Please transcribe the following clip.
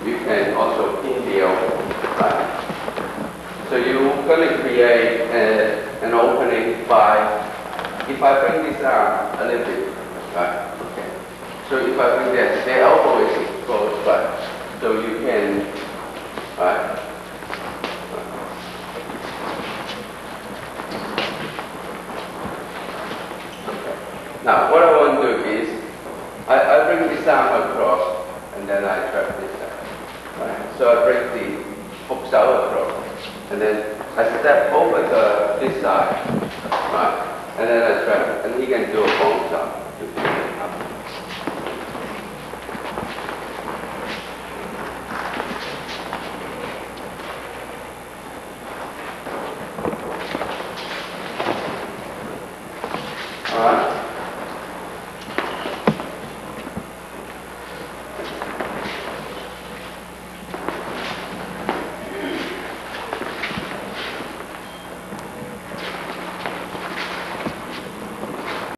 you can also pin the elbow, right? So you're going to create an opening by, if I bring this arm a little bit, right? Okay. So if I bring that, the elbow is exposed, right? So you can, right? Now, what I want to do is, I bring this arm across, and then I trap this side. Right? So I bring the hook out across, and then I step over this side, right? And then I trap, and he can do a bone jump.